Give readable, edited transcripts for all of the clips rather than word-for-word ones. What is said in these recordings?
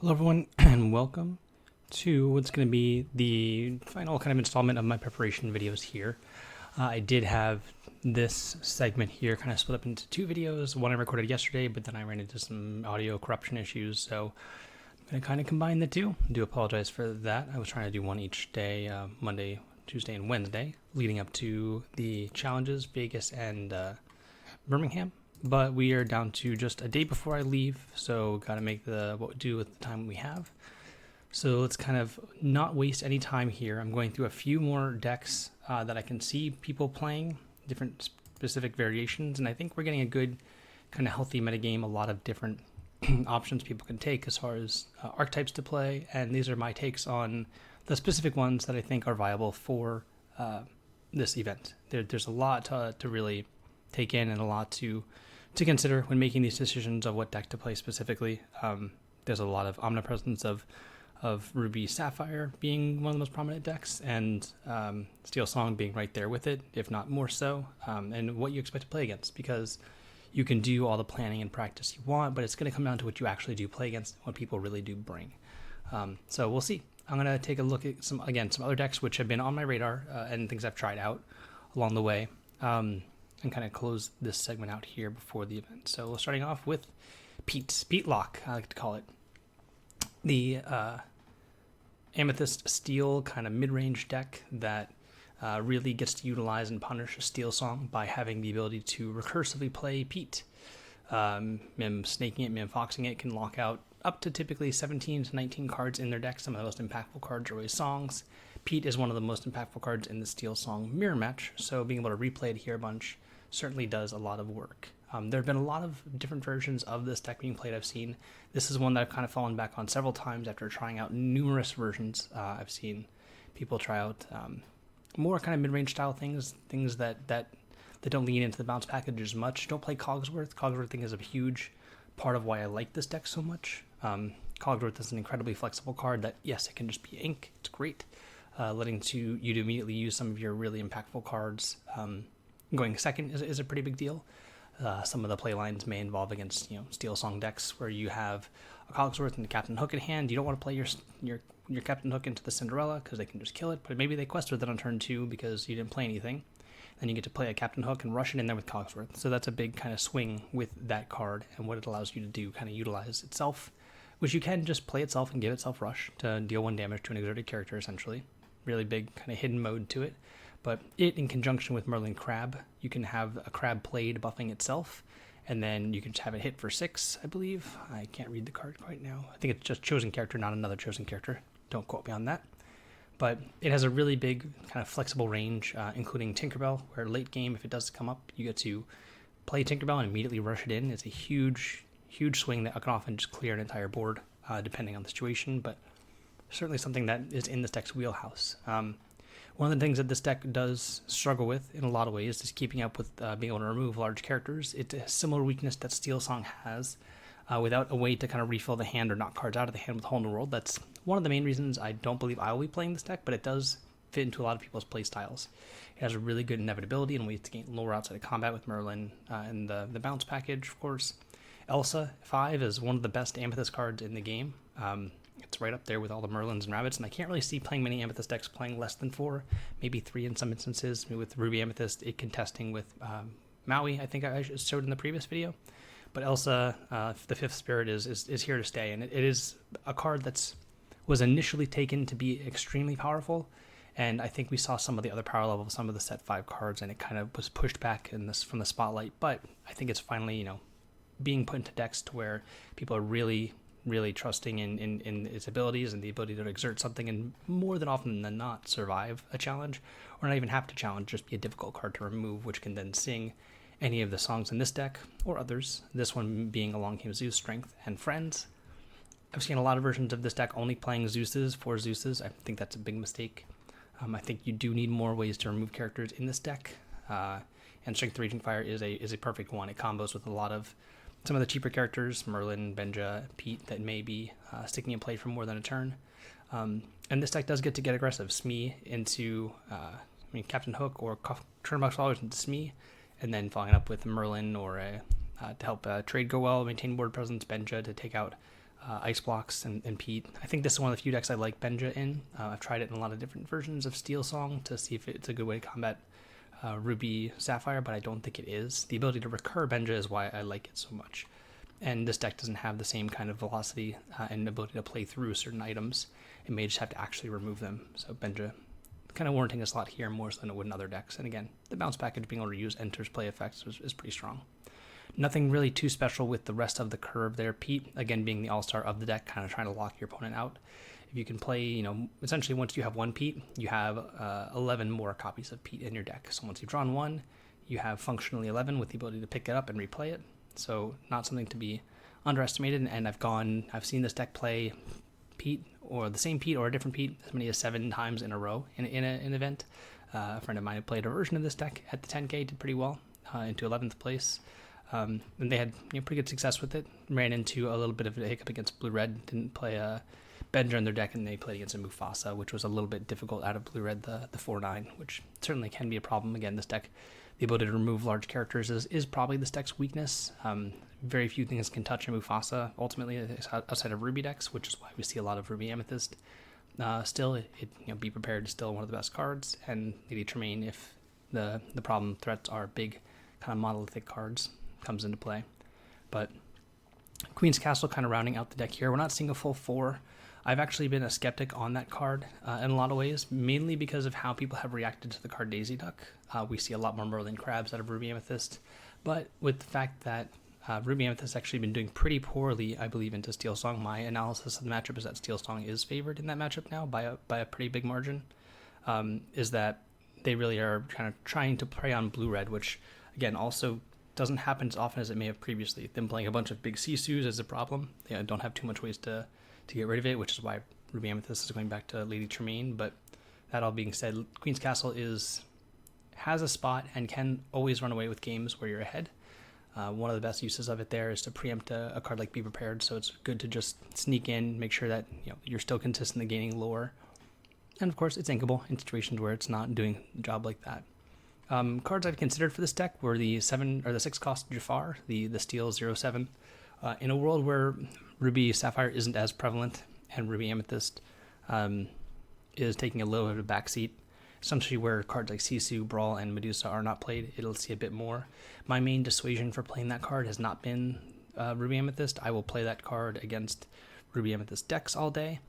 Hello everyone and welcome to what's going to be the final kind of installment of my preparation videos here. I did have this segment here kind of split up into two videos. One I recorded yesterday, but then I ran into some audio corruption issues, so I'm going to kind of combine the two. I do apologize for that. I was trying to do one each day, Monday, Tuesday, and Wednesday, leading up to the challenges, Vegas and Birmingham. But we are down to just a day before I leave, so got to make what we do with the time we have. So let's kind of not waste any time here. I'm going through a few more decks that I can see people playing, different specific variations, and I think we're getting a good kind of healthy metagame, a lot of different options people can take as far as archetypes to play, and these are my takes on the specific ones that I think are viable for this event. There's a lot to really take in and a lot to consider when making these decisions of what deck to play specifically. There's a lot of omnipresence of Ruby Sapphire being one of the most prominent decks, and Steel Song being right there with it, if not more so, and what you expect to play against, because you can do all the planning and practice you want, but it's going to come down to what you actually do play against, what people really do bring. So we'll see. I'm going to take a look at some other decks which have been on my radar and things I've tried out along the way. And kind of close this segment out here before the event. So we're starting off with Pete Lock, I like to call it. The Amethyst Steel kind of mid-range deck that really gets to utilize and punish Steel Song by having the ability to recursively play Pete. Mim snaking it, Mim foxing it, can lock out up to typically 17 to 19 cards in their deck. Some of the most impactful cards are always songs. Pete is one of the most impactful cards in the Steel Song mirror match, so being able to replay it here a bunch certainly does a lot of work. There have been a lot of different versions of this deck being played I've seen. This is one that I've kind of fallen back on several times after trying out numerous versions. I've seen people try out more kind of mid-range style things that don't lean into the bounce package as much. Don't play Cogsworth. Cogsworth, I think, is a huge part of why I like this deck so much. Cogsworth is an incredibly flexible card that, yes, it can just be ink. It's great. Letting you to immediately use some of your really impactful cards. Going second is a pretty big deal. Some of the play lines may involve against Steel Song decks where you have a Cogsworth and a Captain Hook at hand. You don't want to play your Captain Hook into the Cinderella because they can just kill it, but maybe they quest with it on turn 2 because you didn't play anything. Then you get to play a Captain Hook and rush it in there with Cogsworth. So that's a big kind of swing with that card and what it allows you to do, kind of utilize itself, which you can just play itself and give itself rush to deal 1 damage to an exerted character, essentially. Really big kind of hidden mode to it. But it, in conjunction with Merlin Crab, you can have a crab played buffing itself, and then you can just have it hit for 6, I believe. I can't read the card quite now. I think it's just chosen character, not another chosen character. Don't quote me on that. But it has a really big kind of flexible range, including Tinkerbell, where late game, if it does come up, you get to play Tinkerbell and immediately rush it in. It's a huge swing that can often just clear an entire board, depending on the situation, but certainly something that is in this deck's wheelhouse. One of the things that this deck does struggle with in a lot of ways is keeping up with being able to remove large characters. It's a similar weakness that Steel Song has without a way to kind of refill the hand or knock cards out of the hand with Hole in the World. That's one of the main reasons I don't believe I will be playing this deck, but it does fit into a lot of people's play styles. It has a really good inevitability and ways to gain lore outside of combat with Merlin and the bounce package, of course. Elsa 5 is one of the best Amethyst cards in the game. It's right up there with all the Merlins and Rabbits, and I can't really see playing many Amethyst decks playing less than 4, maybe 3 in some instances. With Ruby Amethyst, it contesting with Maui, I think I showed in the previous video. But Elsa, the 5th Spirit, is here to stay, and it is a card was initially taken to be extremely powerful, and I think we saw some of the other power levels, some of the set 5 cards, and it kind of was pushed back from the spotlight. But I think it's finally, being put into decks to where people are really trusting in its abilities and the ability to exert something and more than often than not survive a challenge, or not even have to challenge, just be a difficult card to remove, which can then sing any of the songs in this deck or others, this one being Along Came Zeus, Strength, and Friends. I've seen a lot of versions of this deck only playing Zeuses for Zeuses. I think that's a big mistake. I think you do need more ways to remove characters in this deck, and Strength Raging Fire is a perfect one. It combos with a lot of some of the cheaper characters, Merlin, Benja, Pete, that may be sticking in play for more than a turn. And this deck does get aggressive. Smee into, Captain Hook or Turnbuck's Followers into Smee, and then following up with Merlin or to help trade go well, maintain board presence, Benja to take out Ice Blocks and Pete. I think this is one of the few decks I like Benja in. I've tried it in a lot of different versions of Steel Song to see if it's a good way to combat Ruby Sapphire, but I don't think it is. The ability to recur Benja is why I like it so much. And this deck doesn't have the same kind of velocity and ability to play through certain items. It may just have to actually remove them. So Benja kind of warranting a slot here more so than it would in other decks. And again, the bounce package being able to use Enter's play effects is pretty strong. Nothing really too special with the rest of the curve there. Pete, again, being the all-star of the deck, kind of trying to lock your opponent out. If you can play, essentially once you have one Pete, you have 11 more copies of Pete in your deck. So once you've drawn one, you have functionally 11 with the ability to pick it up and replay it. So not something to be underestimated. And I've seen this deck play Pete, or the same Pete or a different Pete, as many as 7 times in a row in an event. A friend of mine had played a version of this deck at the 10K, did pretty well, into 11th place. And they had pretty good success with it. Ran into a little bit of a hiccup against Blue-Red. Didn't play a Benja in their deck, and they played against a Mufasa, which was a little bit difficult out of Blue-Red, the 4/9, which certainly can be a problem. Again, this deck, the ability to remove large characters is probably this deck's weakness. Very few things can touch a Mufasa, ultimately, outside of Ruby decks, which is why we see a lot of Ruby Amethyst. Still, Be Prepared is still one of the best cards, and Lady Tremaine, if the problem threats are big, kind of monolithic cards, comes into play. But Queen's Castle kind of rounding out the deck here. We're not seeing a full 4. I've actually been a skeptic on that card in a lot of ways, mainly because of how people have reacted to the card Daisy Duck. We see a lot more Merlin Crabs out of Ruby Amethyst, but with the fact that Ruby Amethyst has actually been doing pretty poorly, I believe, into Steel Song. My analysis of the matchup is that Steel Song is favored in that matchup now by a pretty big margin. Is that they really are kind of trying to prey on Blue-Red, which, again, also doesn't happen as often as it may have previously. Them playing a bunch of big Sisus is a problem. They don't have too much ways to get rid of it, which is why Ruby Amethyst is going back to Lady Tremaine. But that all being said, Queen's Castle has a spot and can always run away with games where you're ahead. One of the best uses of it there is to preempt a card like Be Prepared, so it's good to just sneak in, make sure that you're still consistently gaining lore. And of course, it's inkable in situations where it's not doing the job like that. Cards I've considered for this deck were the 6 cost Jafar, the Steel 0/7. In a world where Ruby Sapphire isn't as prevalent and Ruby Amethyst is taking a little bit of a backseat, essentially where cards like Sisu, Brawl, and Medusa are not played, it'll see a bit more. My main dissuasion for playing that card has not been Ruby Amethyst. I will play that card against Ruby Amethyst decks all day.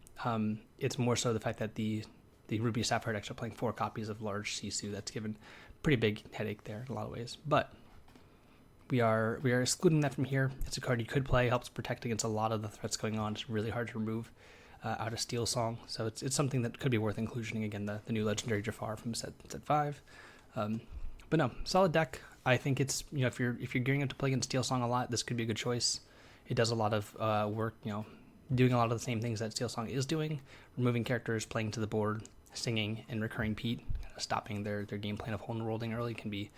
It's more so the fact that the Ruby Sapphire decks are playing 4 copies of large Sisu. That's given pretty big headache there in a lot of ways. But we are excluding that from here. It's a card you could play, helps protect against a lot of the threats going on. It's really hard to remove out of Steel Song, so it's something that could be worth including. Again, the new legendary Jafar from set 5. But no, solid deck. I think it's if you're gearing up to play against Steel Song a lot, this could be a good choice. It does a lot of work, doing a lot of the same things that Steel Song is doing, removing characters, playing to the board, singing, and recurring Pete, stopping their game plan of hole and rolling early can be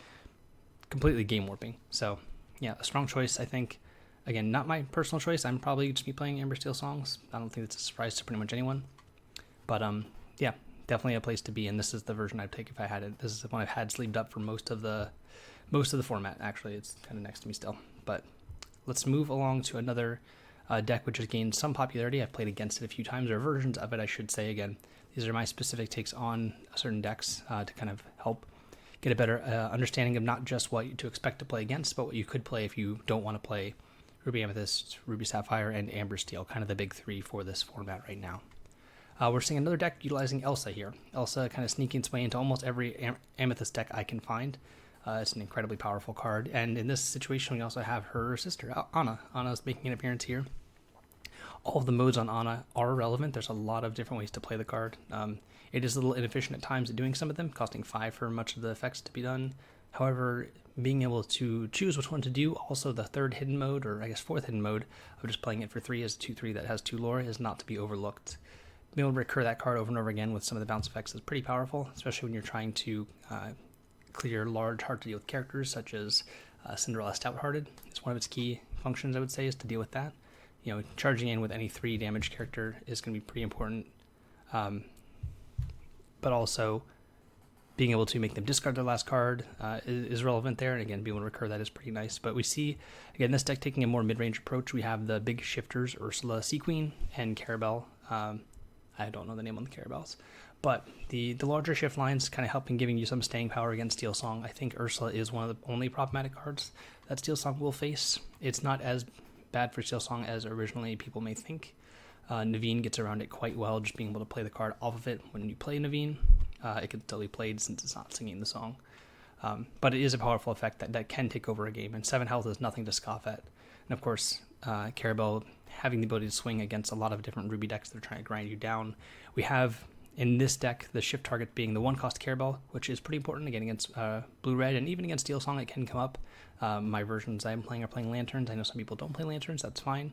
completely game warping. So yeah, a strong choice, I think. Again, not my personal choice. I'm probably just be playing Amber Steel songs. I don't think it's a surprise to pretty much anyone. But yeah, definitely a place to be. And this is the version I'd take if I had it. This is the one I've had sleeved up for most of the format. Actually, it's kind of next to me still. But let's move along to another deck which has gained some popularity. I've played against it a few times, or versions of it, I should say. Again, these are my specific takes on certain decks to kind of help get a better understanding of not just what to expect to play against, but what you could play if you don't want to play Ruby Amethyst, Ruby Sapphire, and Amber Steel, kind of the big 3 for this format right now. We're seeing another deck utilizing Elsa here. Elsa kind of sneaking its way into almost every Amethyst deck I can find. It's an incredibly powerful card, and in this situation we also have her sister, Anna. Anna's making an appearance here. All of the modes on Anna are relevant. There's a lot of different ways to play the card. It is a little inefficient at times at doing some of them, costing 5 for much of the effects to be done. However, being able to choose which one to do, also the 3rd hidden mode, or I guess 4th hidden mode, of just playing it for 3 as a 2/3 that has 2 lore, is not to be overlooked. Being able to recur that card over and over again with some of the bounce effects is pretty powerful, especially when you're trying to clear large, hard-to-deal-with characters, such as Cinderella Stouthearted. It's one of its key functions, I would say, is to deal with that. Charging in with any 3 damage character is going to be pretty important. But also, being able to make them discard their last card is relevant there, and again, being able to recur that is pretty nice. But we see, again, this deck taking a more mid-range approach. We have the big shifters, Ursula, Sea Queen, and Carabelle. I don't know the name on the Carabelles, but the larger shift lines kind of helping giving you some staying power against Steel Song. I think Ursula is one of the only problematic cards that Steel Song will face. It's not as bad for Steel Song as originally people may think. Naveen gets around it quite well, just being able to play the card off of it when you play Naveen. It can still be played since it's not singing the song. But it is a powerful effect that can take over a game, and 7 health is nothing to scoff at. And of course, Carabelle having the ability to swing against a lot of different Ruby decks that are trying to grind you down. We have, in this deck, the shift target being the 1-cost Carabelle, which is pretty important, again, against Blue-Red, and even against Steel Song it can come up. My versions I'm playing are playing Lanterns. I know some people don't play Lanterns, that's fine.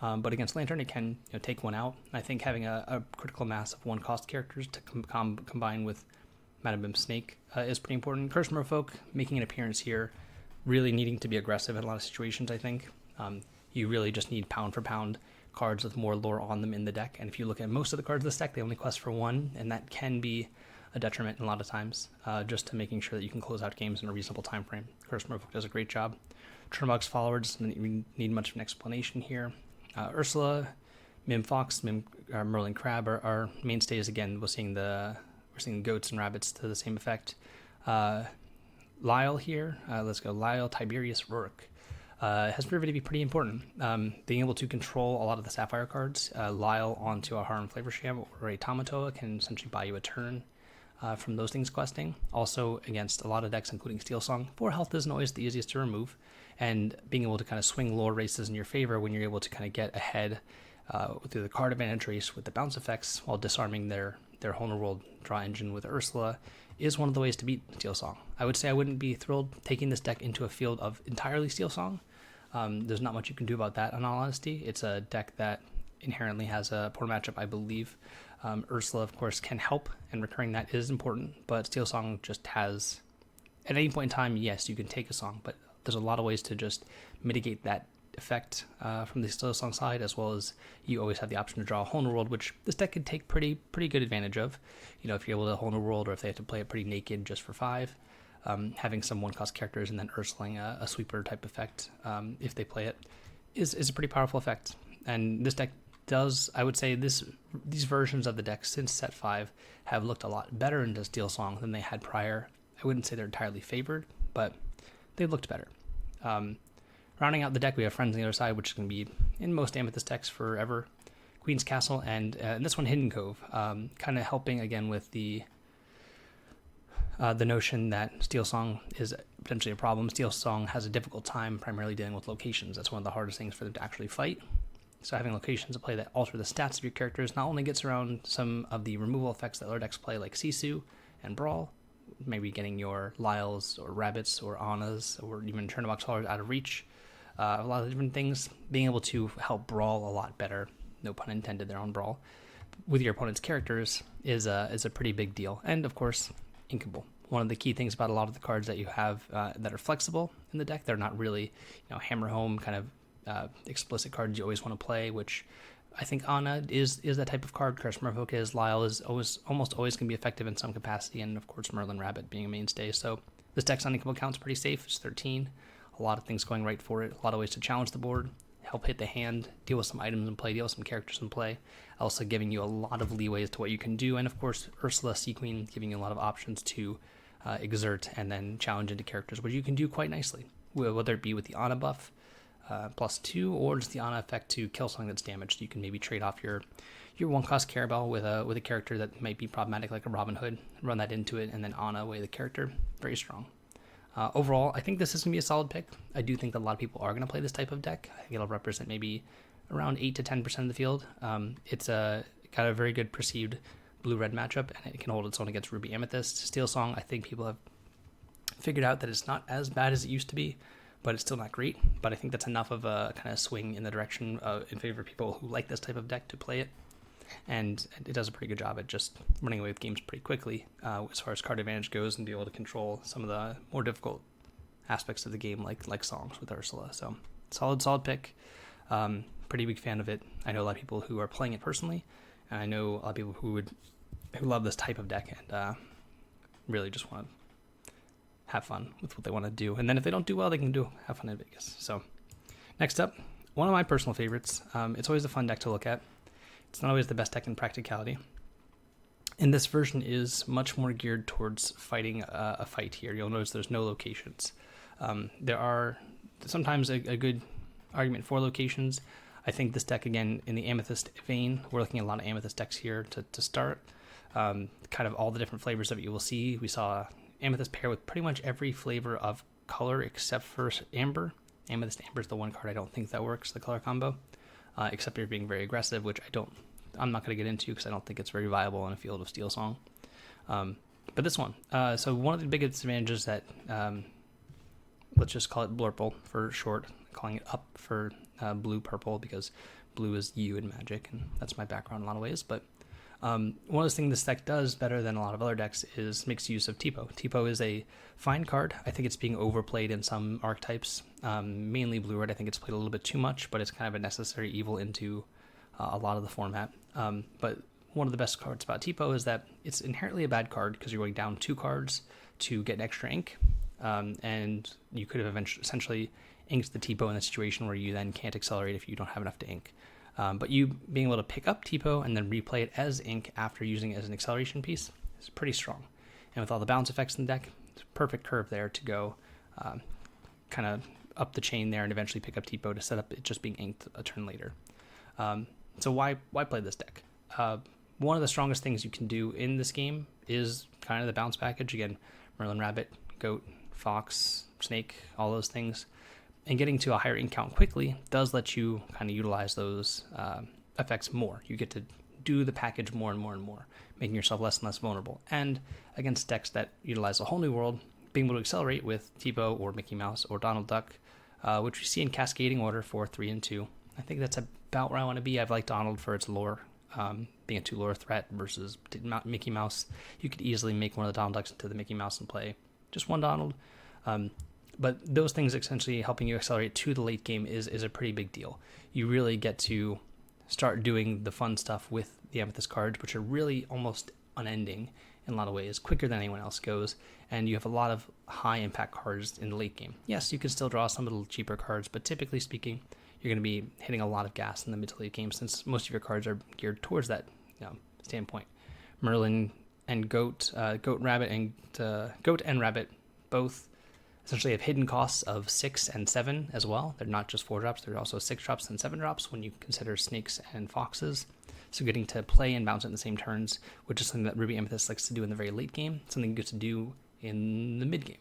But against Lantern, it can take one out. I think having a critical mass of 1-cost characters to combine with Madame Snake is pretty important. Curse Merfolk making an appearance here, really needing to be aggressive in a lot of situations, I think. You really just need pound for pound cards with more lore on them in the deck. And if you look at most of the cards in this deck, they only quest for 1, and that can be a detriment a lot of times, just to making sure that you can close out games in a reasonable time frame. Curse Merfolk does a great job. Chernobog's Follower doesn't need much of an explanation here. Ursula, Mim Fox, Merlin Crab are mainstays. Again, we're seeing goats and rabbits to the same effect. Lyle here, let's go. Lyle Tiberius Rurik has proven to be pretty important. Being able to control a lot of the Sapphire cards, Lyle onto a Harem Flavorsham or a Tamatoa can essentially buy you a turn from those things questing. Also against a lot of decks, including Steel Song, 4 health isn't always the easiest to remove, and being able to kind of swing lore races in your favor when you're able to kind of get ahead through the card advantage race with the bounce effects while disarming their Whole New World draw engine with Ursula is one of the ways to beat Steel Song. I would say I wouldn't be thrilled taking this deck into a field of entirely Steel Song. There's not much you can do about that, in all honesty. It's a deck that inherently has a poor matchup, I believe. Ursula, of course, can help, and recurring that is important, but Steel Song just has... At any point in time, yes, you can take a song, but there's a lot of ways to just mitigate that effect from the Steel Song side, as well as you always have the option to draw a Whole New World, which this deck could take pretty good advantage of. If you're able to Whole New World, or if they have to play it pretty naked just for 5, having some 1-cost characters and then Ursulaing a sweeper type effect, if they play it, is a pretty powerful effect. And this deck does, I would say, these versions of the deck since set 5 have looked a lot better into Steel Song than they had prior. I wouldn't say they're entirely favored, but they've looked better. Rounding out the deck, we have Friends on the other side, which is going to be in most Amethyst decks forever. Queen's Castle, and this one, Hidden Cove, kind of helping again with the notion that Steel Song is potentially a problem. Steel Song has a difficult time primarily dealing with locations. That's one of the hardest things for them to actually fight. So having locations to play that alter the stats of your characters not only gets around some of the removal effects that other decks play, like Sisu and Brawl, maybe getting your Lyles or Rabbits or Annas or even Chernobog's Followers out of reach, a lot of different things, being able to help Brawl a lot better, no pun intended there on Brawl, with your opponent's characters is a pretty big deal. And of course, Inkable. One of the key things about a lot of the cards that you have that are flexible in the deck, they're not really hammer home kind of explicit cards you always want to play, which I think Anna is that type of card. Curse Merfolk is. Lyle is almost always going to be effective in some capacity, and of course Merlin Rabbit being a mainstay. So this deck's on Inkable count's pretty safe. It's 13. A lot of things going right for it. A lot of ways to challenge the board, help hit the hand, deal with some items in play, deal with some characters in play. Also giving you a lot of leeway as to what you can do. And of course, Ursula Sea Queen giving you a lot of options to exert and then challenge into characters, which you can do quite nicely. Whether it be with the Anna buff, +2, or just the Anna effect to kill something that's damaged. You can maybe trade off your 1-cost Carabelle with a character that might be problematic, like a Robin Hood, run that into it, and then Anna away the character. Very strong. Overall, I think this is going to be a solid pick. I do think that a lot of people are going to play this type of deck. I think it'll represent maybe around 8 to 10% of the field. It's got a very good perceived blue-red matchup, and it can hold its own against Ruby Amethyst. Steel Song, I think people have figured out that it's not as bad as it used to be, but it's still not great. But I think that's enough of a kind of swing in the direction in favor of people who like this type of deck to play it. And it does a pretty good job at just running away with games pretty quickly as far as card advantage goes, and be able to control some of the more difficult aspects of the game, like songs with Ursula. So solid pick. Pretty big fan of it. I know a lot of people who are playing it personally, and I know a lot of people who love this type of deck, and really just want to have fun with what they want to do. And then if they don't do well, they can have fun in Vegas. So next up, one of my personal favorites. It's always a fun deck to look at. It's not always the best deck in practicality. And this version is much more geared towards fighting a fight here. You'll notice there's no locations. There are sometimes a good argument for locations. I think this deck, again, in the Amethyst vein, we're looking at a lot of Amethyst decks here to start. Kind of all the different flavors of it you will see. We saw Amethyst pair with pretty much every flavor of color except for Amber. Amethyst Amber is the one card I don't think that works, the color combo. Except you're being very aggressive, which I'm not going to get into because I don't think it's very viable in a field of Steel Song. But this one. So one of the biggest advantages that, let's just call it Blurple for short, calling it up for blue-purple because blue is you in Magic, and that's my background in a lot of ways. But one of the things this deck does better than a lot of other decks is makes use of Tipo. Tipo is a fine card. I think it's being overplayed in some archetypes, mainly blue-red. I think it's played a little bit too much, but it's kind of a necessary evil into a lot of the format. But one of the best cards about Tipo is that it's inherently a bad card because you're going down 2 cards to get extra ink, and you could have essentially inked the Tipo in a situation where you then can't accelerate if you don't have enough to ink. But you being able to pick up Tipo and then replay it as ink after using it as an acceleration piece is pretty strong. And with all the bounce effects in the deck, it's a perfect curve there to go kind of up the chain there and eventually pick up Tipo to set up it just being inked a turn later. So why play this deck? One of the strongest things you can do in this game is kind of the bounce package. Again, Merlin Rabbit, Goat, Fox, Snake, all those things. And getting to a higher ink count quickly does let you kind of utilize those effects more. You get to do the package more and more and more, making yourself less and less vulnerable. And against decks that utilize a whole new world, being able to accelerate with Tipo or Mickey Mouse or Donald Duck, which we see in cascading order for 3 and 2. I think that's about where I want to be. I've liked Donald for its lore, being a 2 lore threat versus Mickey Mouse. You could easily make one of the Donald Ducks into the Mickey Mouse and play just one Donald. But those things essentially helping you accelerate to the late game is a pretty big deal. You really get to start doing the fun stuff with the Amethyst cards, which are really almost unending in a lot of ways, quicker than anyone else goes, and you have a lot of high impact cards in the late game. Yes, you can still draw some of the cheaper cards, but typically speaking, you're going to be hitting a lot of gas in the mid to late game since most of your cards are geared towards that standpoint. Merlin and Goat, Goat and Rabbit both essentially have hidden costs of 6 and 7 as well. They're not just 4 drops, they're also 6 drops and 7 drops when you consider Snakes and Foxes. So getting to play and bounce it in the same turns, which is something that Ruby Amethyst likes to do in the very late game, something you get to do in the mid game.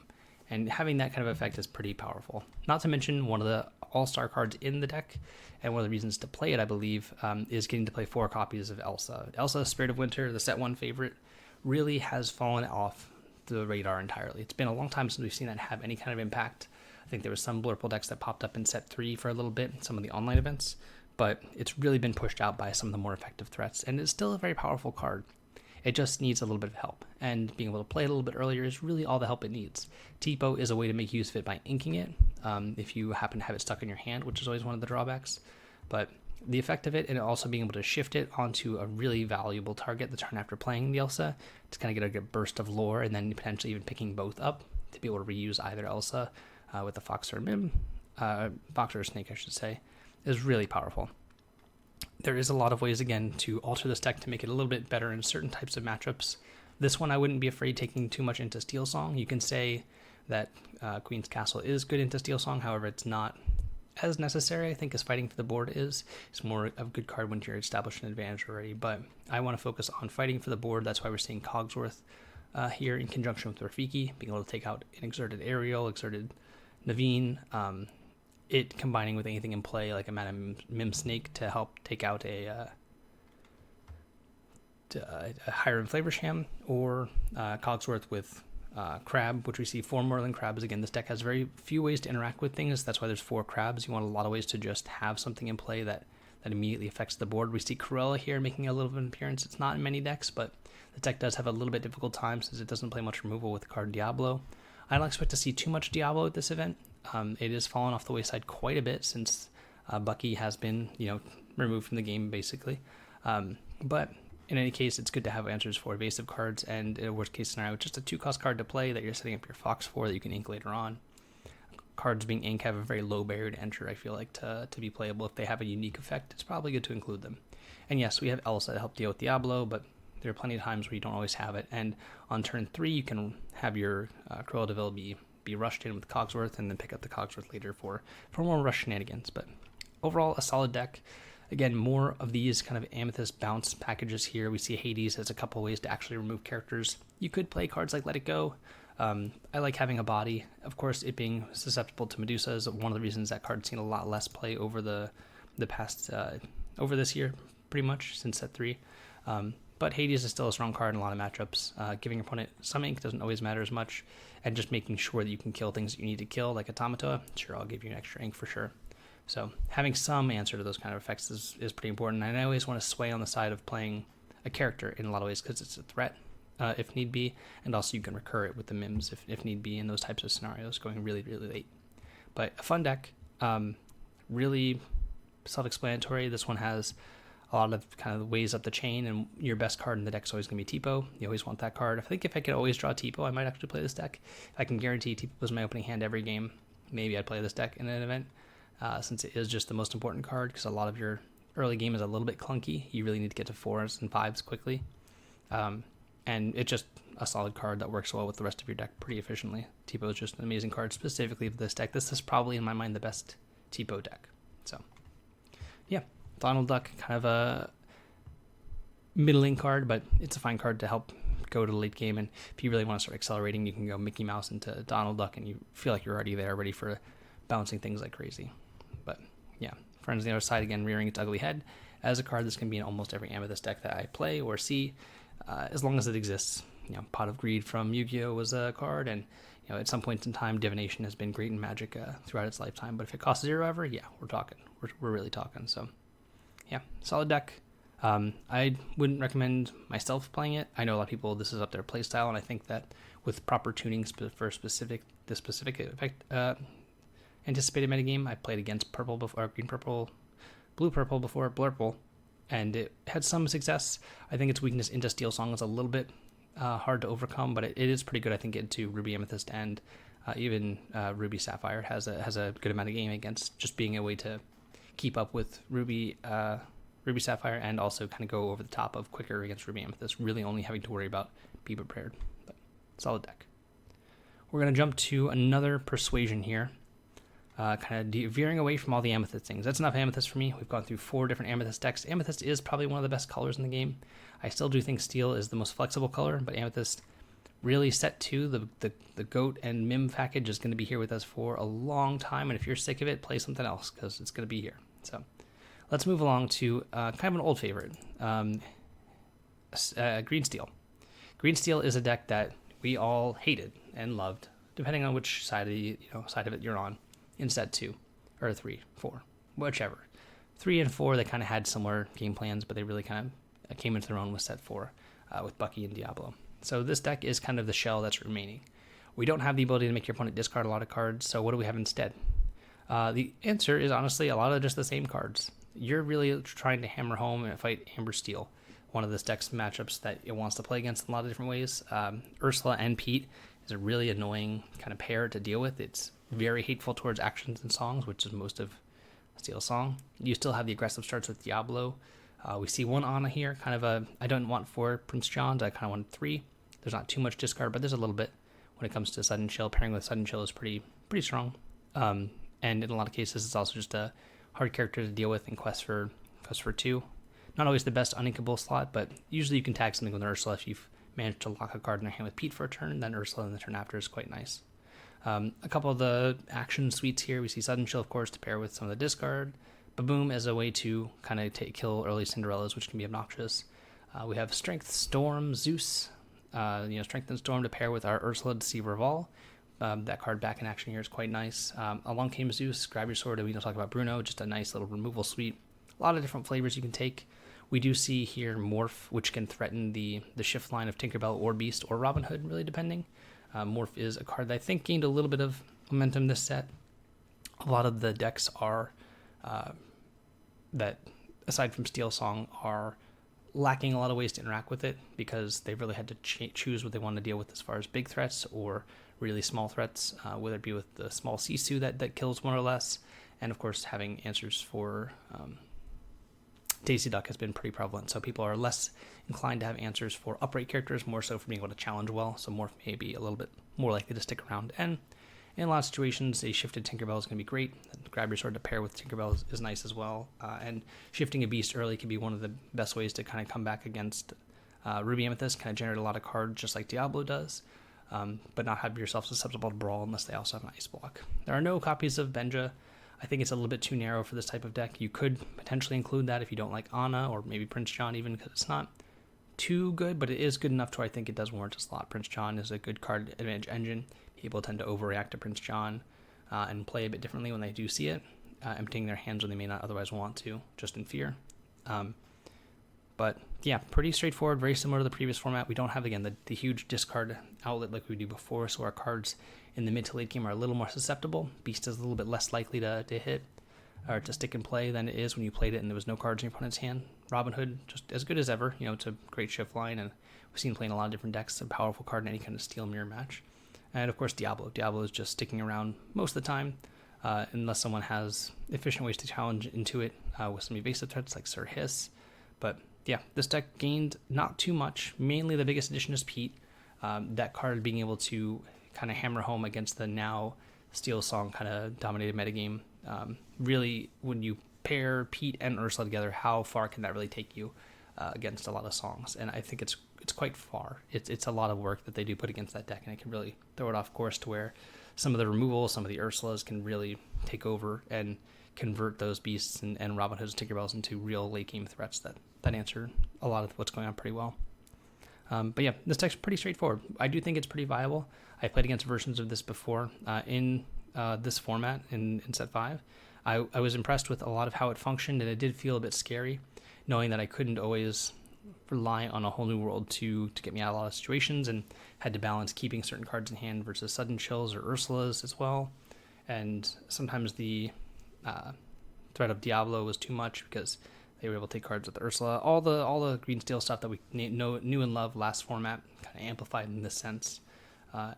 And having that kind of effect is pretty powerful. Not to mention one of the all-star cards in the deck, and one of the reasons to play it, I believe, is getting to play 4 copies of Elsa. Elsa, Spirit of Winter, the set 1 favorite, really has fallen off the radar entirely. It's been a long time since we've seen that have any kind of impact. I think there was some Blurple decks that popped up in set 3 for a little bit, some of the online events, but it's really been pushed out by some of the more effective threats, and it's still a very powerful card. It just needs a little bit of help, and being able to play it a little bit earlier is really all the help it needs. Tipo is a way to make use of it by inking it, if you happen to have it stuck in your hand, which is always one of the drawbacks. But the effect of it, and also being able to shift it onto a really valuable target the turn after playing the Elsa, to kind of get a good burst of lore, and then potentially even picking both up to be able to reuse either Elsa with the Fox or Mim, Fox or Snake, I should say, is really powerful. There is a lot of ways, again, to alter this deck to make it a little bit better in certain types of matchups. This one I wouldn't be afraid taking too much into Steel Song. You can say that Queen's Castle is good into Steel Song, however, it's not as necessary, I think, as Fighting for the Board is. It's more of a good card when you're established an advantage already, but I want to focus on Fighting for the Board. That's why we're seeing Cogsworth here in conjunction with Rafiki, being able to take out an Exerted Aerial, Exerted Naveen, it combining with anything in play like a Mana Mim Snake to help take out a Hiram Flavorsham, or Cogsworth with Crab, which we see 4 Merlin Crabs. Again, this deck has very few ways to interact with things. That's why there's 4 Crabs. You want a lot of ways to just have something in play that immediately affects the board. We see Cruella here making a little bit of an appearance. It's not in many decks, but the deck does have a little bit difficult time since it doesn't play much removal with the card Diablo. I don't expect to see too much Diablo at this event. It has fallen off the wayside quite a bit since Bucky has been, removed from the game, basically. But in any case, it's good to have answers for evasive cards, and in a worst case scenario, just a 2-cost card to play that you're setting up your Fox for that you can ink later on. Cards being ink have a very low barrier to enter, I feel like, to be playable. If they have a unique effect, it's probably good to include them. And yes, we have Elsa to help deal with Diablo, but there are plenty of times where you don't always have it. And on turn 3, you can have your Cruella de Vil be rushed in with Cogsworth and then pick up the Cogsworth later for more rush shenanigans. But overall, a solid deck. Again, more of these kind of Amethyst bounce packages here. We see Hades as a couple ways to actually remove characters. You could play cards like Let It Go. I like having a body. Of course, it being susceptible to Medusa is one of the reasons that card's seen a lot less play over the past, over this year, pretty much, since set 3. But Hades is still a strong card in a lot of matchups. Giving your opponent some ink doesn't always matter as much, and just making sure that you can kill things that you need to kill, like Automata, sure, I'll give you an extra ink for sure. So having some answer to those kind of effects is pretty important, and I always want to sway on the side of playing a character in a lot of ways because it's a threat if need be, and also you can recur it with the Mims if need be in those types of scenarios going really, really late. But a fun deck, really self-explanatory. This one has a lot of kind of ways up the chain, and your best card in the deck is always going to be Tipo. You always want that card. I think if I could always draw Tipo, I might actually play this deck. If I can guarantee Tipo is my opening hand every game, maybe I'd play this deck in an event. Since it is just the most important card, because a lot of your early game is a little bit clunky. You really need to get to 4s and 5s quickly. And it's just a solid card that works well with the rest of your deck pretty efficiently. Tipo is just an amazing card specifically for this deck. This is probably, in my mind, the best Tipo deck. So, yeah, Donald Duck, kind of a middling card, but it's a fine card to help go to the late game. And if you really want to start accelerating, you can go Mickey Mouse into Donald Duck, and you feel like you're already there, ready for bouncing things like crazy. But yeah, Friends on the Other Side, again, rearing its ugly head as a card that's going to be in almost every Amethyst deck that I play or see, as long as it exists. You know, Pot of Greed from Yu-Gi-Oh! Was a card, and you know, at some point in time, Divination has been great in Magic throughout its lifetime. But if it costs 0 ever, yeah, we're talking. We're really talking. So yeah, solid deck. I wouldn't recommend myself playing it. I know a lot of people, this is up their playstyle, and I think that with proper tuning for the specific effect, anticipated metagame, I played against purple before, green purple, blue purple before, blurple, and it had some success. I think its weakness into Steel Song is a little bit hard to overcome, but it is pretty good. I think into Ruby Amethyst and even Ruby Sapphire has a good amount of game against just being a way to keep up with Ruby Sapphire and also kind of go over the top of quicker against Ruby Amethyst, really only having to worry about be prepared. But solid deck. We're going to jump to another Persuasion here. Kind of veering away from all the Amethyst things. That's enough Amethyst for me. We've gone through 4 different Amethyst decks. Amethyst is probably one of the best colors in the game. I still do think Steel is the most flexible color, but Amethyst, really set 2, the GOAT and Mim package is going to be here with us for a long time, and if you're sick of it, play something else, because it's going to be here. So let's move along to kind of an old favorite, Green Steel. Green Steel is a deck that we all hated and loved, depending on which side of it you're on. In set 2, or 3, 4, whichever. 3 and 4, they kind of had similar game plans, but they really kind of came into their own with set 4, with Bucky and Diablo. So this deck is kind of the shell that's remaining. We don't have the ability to make your opponent discard a lot of cards, so what do we have instead? The answer is honestly a lot of just the same cards. You're really trying to hammer home and fight Amber Steel, one of this deck's matchups that it wants to play against in a lot of different ways. Ursula and Pete is a really annoying kind of pair to deal with. It's very hateful towards actions and songs, which is most of Steel Song. You still have the aggressive starts with Diablo. We see 1 Ana here, kind of I don't want 4 Prince Johns, I kind of want 3. There's not too much discard, but there's a little bit when it comes to Sudden Chill. Pairing with Sudden Chill is pretty strong. And in a lot of cases, it's also just a hard character to deal with in Quest for 2. Not always the best uninkable slot, but usually you can tag something with Ursula if you've managed to lock a card in your hand with Pete for a turn, then Ursula in the turn after is quite nice. A couple of the action suites here, we see Sudden Chill, of course, to pair with some of the discard. Baboom as a way to kind of kill early Cinderellas, which can be obnoxious. We have Strength, Storm, Zeus. Strength and Storm to pair with our Ursula, Deceiver of All. That card back in action here is quite nice. Along came Zeus, grab your sword, and we don't talk about Bruno, just a nice little removal suite. A lot of different flavors you can take. We do see here Morph, which can threaten the shift line of Tinkerbell or Beast or Robin Hood, really depending. Morph is a card that I think gained a little bit of momentum this set. A lot of the decks are, that aside from Steel Song, are lacking a lot of ways to interact with it because they really had to choose what they want to deal with as far as big threats or really small threats, whether it be with the small Sisu that kills more or less, and of course having answers for Daisy Duck has been pretty prevalent, so people are less inclined to have answers for upright characters, more so for being able to challenge well, so Morph may be a little bit more likely to stick around, and in a lot of situations, a shifted Tinkerbell is going to be great. Grab Your Sword to pair with Tinkerbell is nice as well, and shifting a Beast early can be one of the best ways to kind of come back against Ruby Amethyst, kind of generate a lot of cards just like Diablo does, but not have yourself susceptible to Brawl unless they also have an Ice Block. There are no copies of Benja. I think it's a little bit too narrow for this type of deck. You could potentially include that if you don't like Anna or maybe Prince John even, because it's not too good, but it is good enough to where I think it does warrant a slot. Prince John is a good card advantage engine. People tend to overreact to Prince John and play a bit differently when they do see it, emptying their hands when they may not otherwise want to, just in fear. But yeah, pretty straightforward, very similar to the previous format. We don't have, again, the huge discard outlet like we do before, so our cards in the mid to late game are a little more susceptible. Beast is a little bit less likely to hit or to stick and play than it is when you played it and there was no cards in your opponent's hand. Robin Hood, just as good as ever. It's a great shift line, and we've seen playing a lot of different decks, a powerful card in any kind of steel mirror match. And of course, Diablo. Diablo is just sticking around most of the time, unless someone has efficient ways to challenge into it with some evasive threats like Sir Hiss. But yeah, this deck gained not too much. Mainly the biggest addition is Pete. That card being able to kind of hammer home against the now Steel Song kind of dominated metagame. Really, when you pair Pete and Ursula together, how far can that really take you against a lot of songs? And I think it's quite far. It's a lot of work that they do put against that deck, and it can really throw it off course to where some of the removal, some of the Ursulas can really take over and convert those Beasts and Robin Hoods and Tinkerbells into real late game threats that answer a lot of what's going on pretty well. But yeah, this deck's pretty straightforward. I do think it's pretty viable. I played against versions of this before in this format in set 5. I was impressed with a lot of how it functioned, and it did feel a bit scary, knowing that I couldn't always rely on a whole new world to get me out of a lot of situations, and had to balance keeping certain cards in hand versus sudden chills or Ursulas as well. And sometimes the threat of Diablo was too much because they were able to take cards with Ursula. All the green steel stuff that we knew and loved last format kind of amplified in this sense,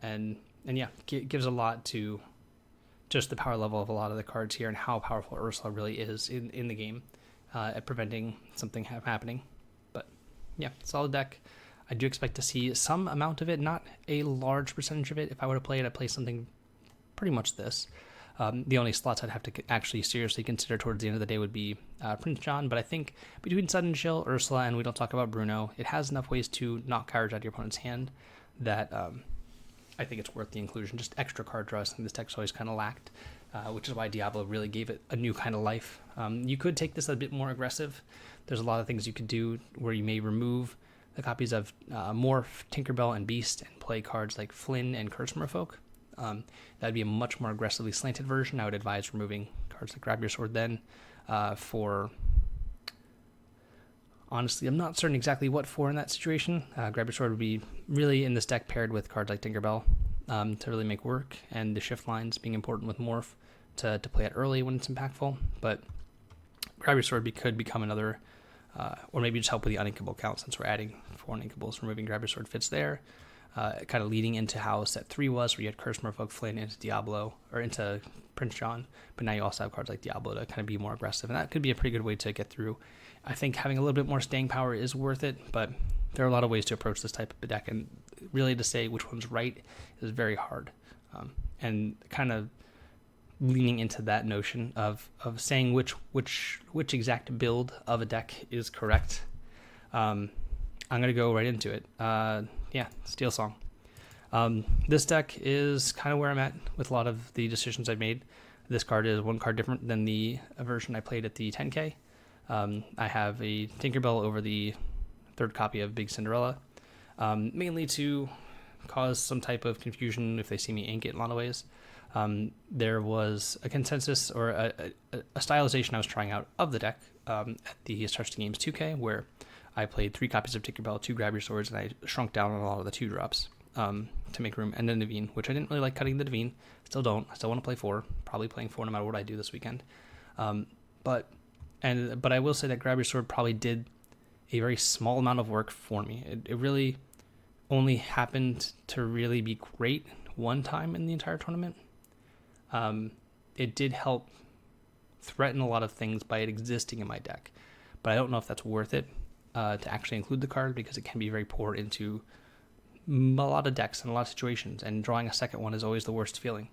and yeah, gives a lot to just the power level of a lot of the cards here and how powerful Ursula really is in the game at preventing something happening. But yeah, solid deck. I do expect to see some amount of it, not a large percentage of it. If I were to play it, I'd play something pretty much this. The only slots I'd have to actually seriously consider towards the end of the day would be Prince John, but I think between Sudden Chill, Ursula, and we don't talk about Bruno, it has enough ways to knock cards out of your opponent's hand that I think it's worth the inclusion. Just extra card draw is something this deck's always kind of lacked, which is why Diablo really gave it a new kind of life. You could take this a bit more aggressive. There's a lot of things you could do where you may remove the copies of Morph, Tinkerbell, and Beast and play cards like Flynn and Curse Merfolk. That'd be a much more aggressively slanted version. I would advise removing cards like Grab Your Sword then. Honestly, I'm not certain exactly what for in that situation. Grab Your Sword would be really in this deck paired with cards like Tinkerbell to really make work, and the shift lines being important with Morph to play it early when it's impactful. But Grab Your Sword could become another, or maybe just help with the uninkable count since we're adding 4 uninkables. Removing Grab Your Sword fits there. Kind of leading into how set 3 was, where you had Curse Merfolk, Flynn into Diablo, or into Prince John, but now you also have cards like Diablo to kind of be more aggressive, and that could be a pretty good way to get through. I think having a little bit more staying power is worth it, but there are a lot of ways to approach this type of deck, and really to say which one's right is very hard. And kind of leaning into that notion of saying which exact build of a deck is correct. I'm going to go right into it. Yeah, Steel Song. This deck is kind of where I'm at with a lot of the decisions I've made. This card is one card different than the version I played at the 10K. I have a Tinkerbell over the third copy of Big Cinderella, mainly to cause some type of confusion if they see me ink it in a lot of ways. There was a consensus or a stylization I was trying out of the deck at the Stars to Games 2K, where I played 3 copies of Tinkerbell, 2 Grab Your Swords, and I shrunk down on a lot of the 2-drops to make room, and then Naveen, which I didn't really like cutting the Naveen. Still don't. I still want to play 4. Probably playing 4 no matter what I do this weekend. But I will say that Grab Your Sword probably did a very small amount of work for me. It really only happened to really be great one time in the entire tournament. It did help threaten a lot of things by it existing in my deck, but I don't know if that's worth it to actually include the card, because it can be very poor into a lot of decks and a lot of situations, and drawing a second one is always the worst feeling.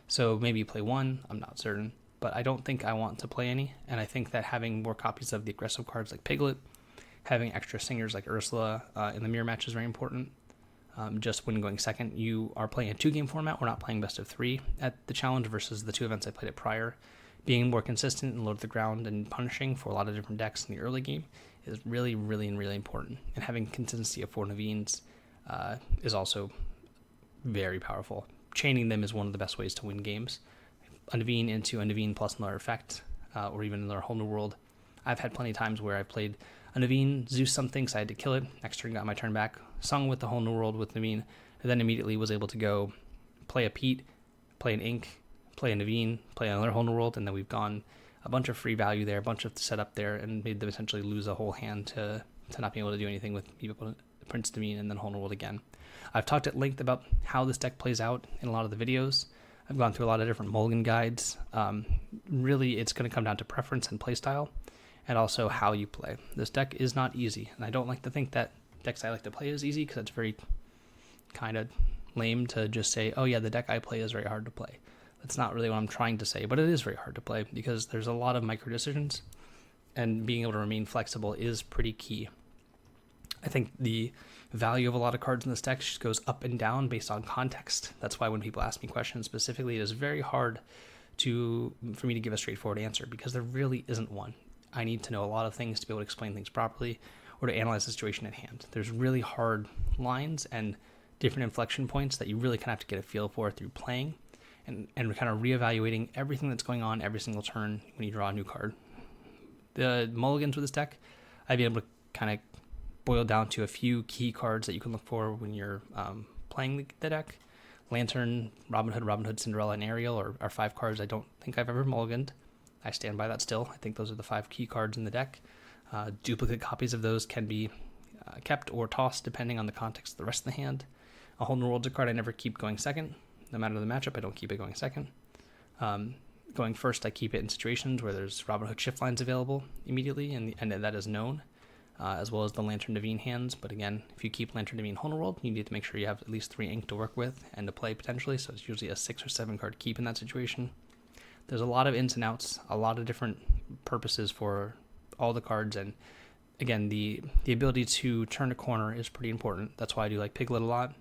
So maybe you play one, I'm not certain, but I don't think I want to play any, and I think that having more copies of the aggressive cards like Piglet, having extra singers like Ursula in the mirror match is very important. Just when going second, you are playing a 2-game format. We're not playing best of 3 at the challenge versus the 2 events I played it prior. Being more consistent and low to the ground and punishing for a lot of different decks in the early game is really, really, really important. And having consistency of 4 Naveen's is also very powerful. Chaining them is one of the best ways to win games. A Naveen into a Naveen plus another effect, or even another whole new world. I've had plenty of times where I've played a Naveen, Zeus something, so I had to kill it. Next turn got my turn back, sung with the whole new world with Naveen, and then immediately was able to go play a Pete, play an Ink, play a Naveen, play another whole new world, and then we've gone a bunch of free value there, a bunch of setup there, and made them essentially lose a whole hand to not being able to do anything with Prince Naveen and then whole new world again. I've talked at length about how this deck plays out in a lot of the videos. I've gone through a lot of different mulligan guides. Really, it's going to come down to preference and playstyle, and also how you play. This deck is not easy, and I don't like to think that decks I like to play is easy, because it's very kind of lame to just say, oh yeah, the deck I play is very hard to play. That's not really what I'm trying to say, but it is very hard to play because there's a lot of micro decisions, and being able to remain flexible is pretty key. I think the value of a lot of cards in this deck just goes up and down based on context. That's why when people ask me questions specifically, it is very hard for me to give a straightforward answer, because there really isn't one. I need to know a lot of things to be able to explain things properly or to analyze the situation at hand. There's really hard lines and different inflection points that you really kind of have to get a feel for through playing and kind of reevaluating everything that's going on every single turn when you draw a new card. The mulligans with this deck, I'd be able to kind of boil down to a few key cards that you can look for when you're playing the deck. Lantern, Robin Hood, Cinderella, and Ariel are 5 cards I don't think I've ever mulliganed. I stand by that still. I think those are the 5 key cards in the deck. Duplicate copies of those can be kept or tossed depending on the context of the rest of the hand. A whole new world's a card I never keep going second. No matter the matchup, I don't keep it going second. Going first, I keep it in situations where there's Robin Hood shift lines available immediately, and that is known, as well as the Lantern Naveen hands. But again, if you keep Lantern Naveen whole new world, you need to make sure you have at least 3 ink to work with and to play potentially, so it's usually a 6 or 7 card keep in that situation. There's a lot of ins and outs, a lot of different purposes for all the cards, and again, the ability to turn a corner is pretty important. That's why I do like Piglet a lot.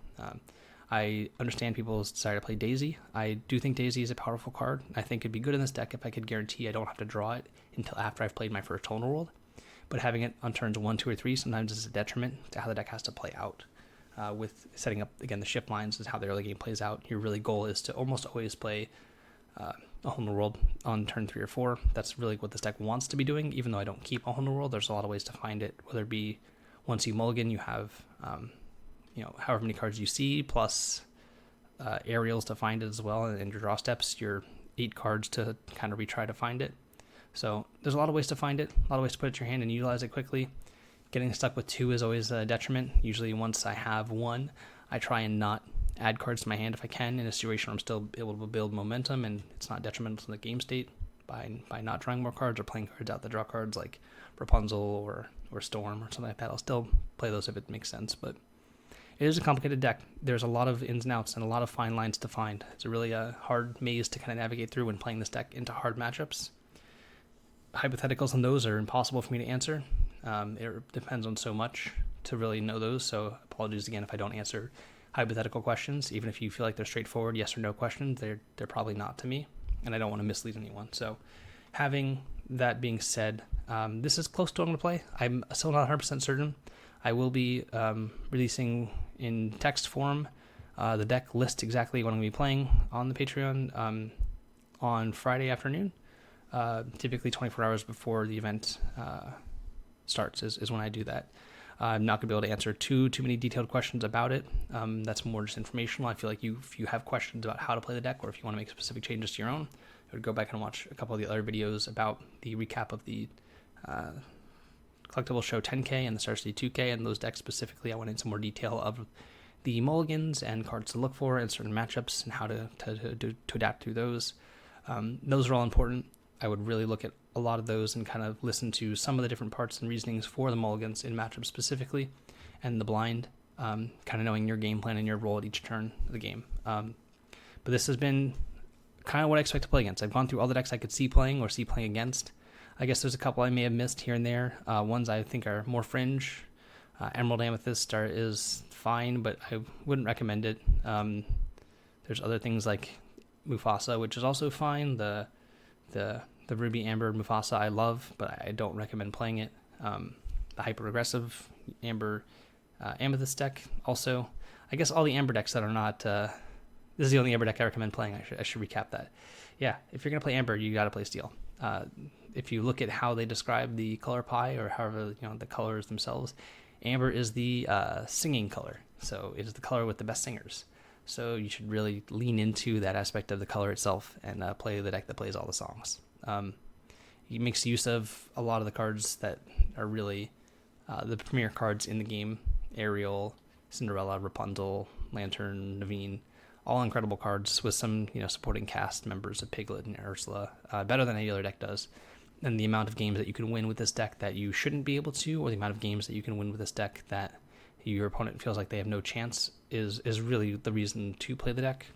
I understand people's desire to play Daisy. I do think Daisy is a powerful card. I think it'd be good in this deck if I could guarantee I don't have to draw it until after I've played my first tonal world. But having it on turns 1, 2, or 3 sometimes is a detriment to how the deck has to play out. With setting up, again, the shift lines is how the early game plays out. Your really goal is to almost always play a whole new world on turn 3 or 4. That's really what this deck wants to be doing, even though I don't keep a whole new world. There's a lot of ways to find it, whether it be once you mulligan, you have however many cards you see, plus aerials to find it as well, and your draw steps, your 8 cards to kind of retry to find it. So there's a lot of ways to find it, a lot of ways to put it in your hand and utilize it quickly. Getting stuck with 2 is always a detriment. Usually once I have 1, I try and not add cards to my hand if I can, in a situation where I'm still able to build momentum and it's not detrimental to the game state by not drawing more cards or playing cards out that draw cards like Rapunzel or Storm or something like that. I'll still play those if it makes sense, but it is a complicated deck. There's a lot of ins and outs and a lot of fine lines to find. It's a really hard maze to kind of navigate through when playing this deck into hard matchups. Hypotheticals on those are impossible for me to answer. It depends on so much to really know those, so apologies again if I don't answer hypothetical questions. Even if you feel like they're straightforward yes or no questions, they're probably not to me, and I don't want to mislead anyone. So having that being said, this is close to what I'm going to play. I'm still not 100% certain. I will be releasing in text form the deck list exactly what I'm going to be playing on the Patreon on Friday afternoon. Typically 24 hours before the event starts is when I do that. I'm not going to be able to answer too many detailed questions about it. That's more just informational. I feel like if you have questions about how to play the deck, or if you want to make specific changes to your own, I would go back and watch a couple of the other videos about the recap of the collectibles show 10k and the stars see 2k, and those decks specifically I went into more detail of the mulligans and cards to look for and certain matchups and how to adapt through those. Those are all important. I would really look at a lot of those and kind of listen to some of the different parts and reasonings for the mulligans in matchups specifically, and the blind, kind of knowing your game plan and your role at each turn of the game. But this has been kind of what I expect to play against. I've gone through all the decks I could see playing or see playing against. I guess there's a couple I may have missed here and there. Ones I think are more fringe. Emerald Amethyst is fine, but I wouldn't recommend it. There's other things like Mufasa, which is also fine. The Ruby Amber Mufasa I love, but I don't recommend playing it. The hyper aggressive Amber Amethyst deck also. I guess all the Amber decks that are not. This is the only Amber deck I recommend playing. I should recap that. Yeah, if you're gonna play Amber, you gotta play Steel. If you look at how they describe the color pie, or however the colors themselves, Amber is the singing color. So it is the color with the best singers. So you should really lean into that aspect of the color itself and play the deck that plays all the songs. It makes use of a lot of the cards that are really the premier cards in the game. Ariel, Cinderella, Rapunzel, Lantern, Naveen, all incredible cards with some supporting cast members of Piglet and Ursula, better than any other deck does. And the amount of games that you can win with this deck that you shouldn't be able to, or the amount of games that you can win with this deck that your opponent feels like they have no chance, is really the reason to play the deck.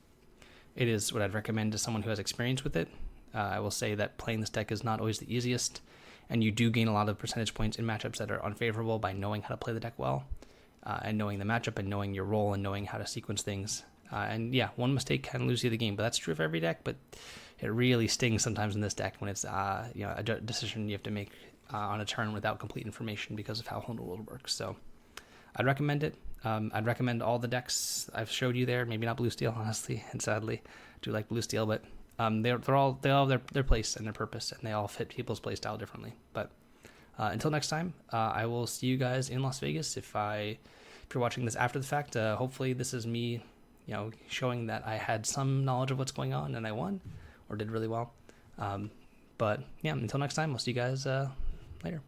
It is what I'd recommend to someone who has experience with it. I will say that playing this deck is not always the easiest, and you do gain a lot of percentage points in matchups that are unfavorable by knowing how to play the deck well, and knowing the matchup and knowing your role and knowing how to sequence things. And yeah, one mistake can lose you the game, but that's true for every deck. But it really stings sometimes in this deck when it's a decision you have to make on a turn without complete information because of how Home World works. So I'd recommend it. I'd recommend all the decks I've showed you there. Maybe not Blue Steel, honestly, and sadly, I do like Blue Steel, but they all have their place and their purpose, and they all fit people's play style differently. But until next time, I will see you guys in Las Vegas. If you're watching this after the fact, hopefully this is me, showing that I had some knowledge of what's going on and I won or did really well. But yeah, until next time, I'll see you guys later.